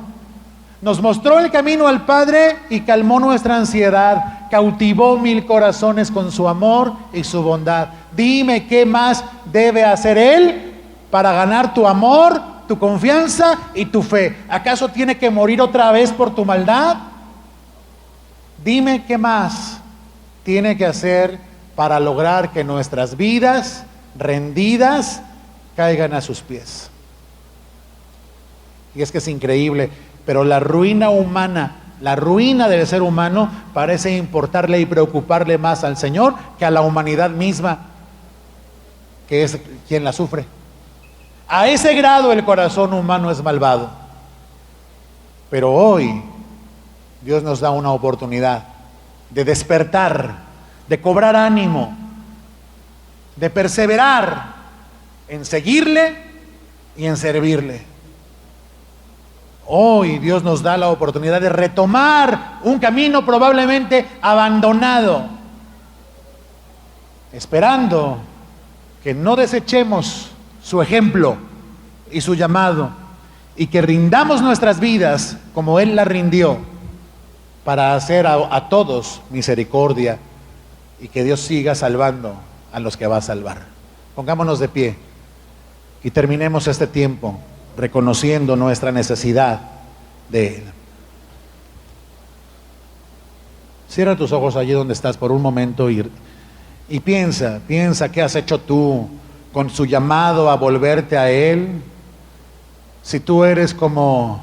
Nos mostró el camino al Padre y calmó nuestra ansiedad, cautivó mil corazones con su amor y su bondad. Dime qué más debe hacer Él para ganar tu amor, tu confianza y tu fe. ¿Acaso tiene que morir otra vez por tu maldad? Dime qué más tiene que hacer para lograr que nuestras vidas rendidas caigan a sus pies. Y es que es increíble, pero la ruina humana, la ruina del ser humano parece importarle y preocuparle más al Señor que a la humanidad misma, que es quien la sufre. A ese grado el corazón humano es malvado. Pero hoy Dios nos da una oportunidad de despertar, de cobrar ánimo, de perseverar en seguirle y en servirle. Hoy Dios nos da la oportunidad de retomar un camino probablemente abandonado, esperando que no desechemos su ejemplo y su llamado, y que rindamos nuestras vidas como Él las rindió, para hacer a todos misericordia, y que Dios siga salvando a los que va a salvar. Pongámonos de pie y terminemos este tiempo reconociendo nuestra necesidad de Él. Cierra tus ojos allí donde estás por un momento y piensa qué has hecho tú con su llamado a volverte a Él. Si tú eres como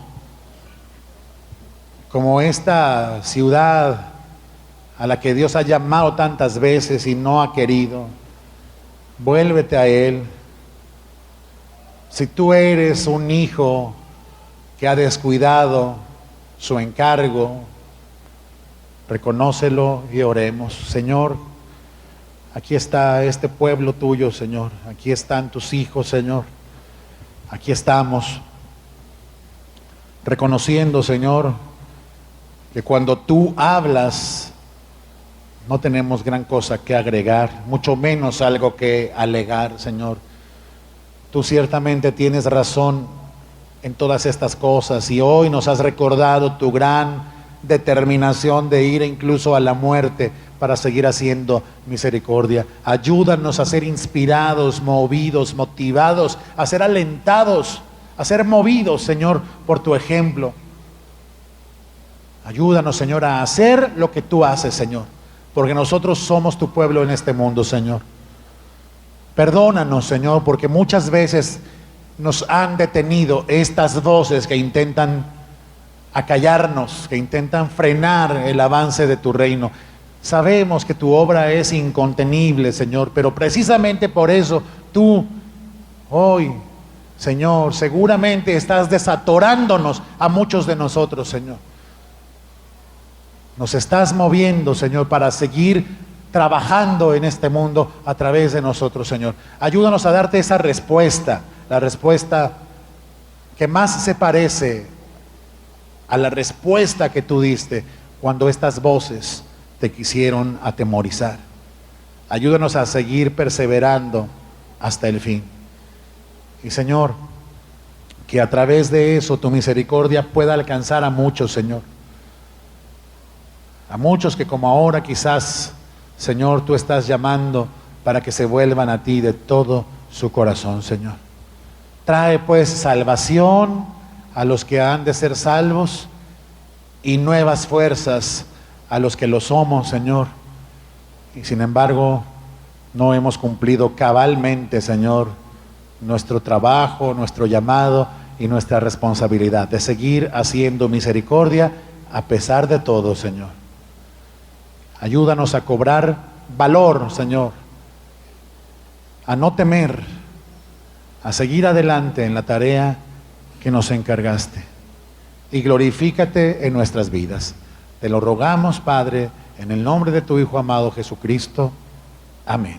esta ciudad a la que Dios ha llamado tantas veces y no ha querido, vuélvete a Él. Si tú eres un hijo que ha descuidado su encargo, reconócelo y oremos. Señor, aquí está este pueblo tuyo, Señor. Aquí están tus hijos, Señor. Aquí estamos reconociendo, Señor, que cuando tú hablas No tenemos gran cosa que agregar, mucho menos algo que alegar, Señor. Tú ciertamente tienes razón en todas estas cosas y hoy nos has recordado tu gran determinación de ir incluso a la muerte para seguir haciendo misericordia. Ayúdanos a ser inspirados, movidos, motivados, a ser alentados, a ser movidos, Señor, por tu ejemplo. Ayúdanos, Señor, a hacer lo que tú haces, Señor, porque nosotros somos tu pueblo en este mundo, Señor. Perdónanos, Señor, porque muchas veces nos han detenido estas voces que intentan acallarnos, que intentan frenar el avance de tu reino. Sabemos que tu obra es incontenible, Señor, pero precisamente por eso tú hoy, Señor, seguramente estás desatorándonos a muchos de nosotros, Señor. Nos estás moviendo, Señor, para seguir trabajando en este mundo a través de nosotros, Señor. Ayúdanos a darte esa respuesta, la respuesta que más se parece a la respuesta que tú diste cuando estas voces te quisieron atemorizar. Ayúdanos a seguir perseverando hasta el fin. Y Señor, que a través de eso tu misericordia pueda alcanzar a muchos, Señor. A muchos que como ahora quizás, Señor, tú estás llamando para que se vuelvan a ti de todo su corazón, Señor. Trae pues salvación a los que han de ser salvos y nuevas fuerzas a los que lo somos, Señor. Y sin embargo, no hemos cumplido cabalmente, Señor, nuestro trabajo, nuestro llamado y nuestra responsabilidad de seguir haciendo misericordia a pesar de todo, Señor. Ayúdanos a cobrar valor, Señor, a no temer, a seguir adelante en la tarea que nos encargaste. Y glorifícate en nuestras vidas. Te lo rogamos, Padre, en el nombre de tu Hijo amado Jesucristo. Amén.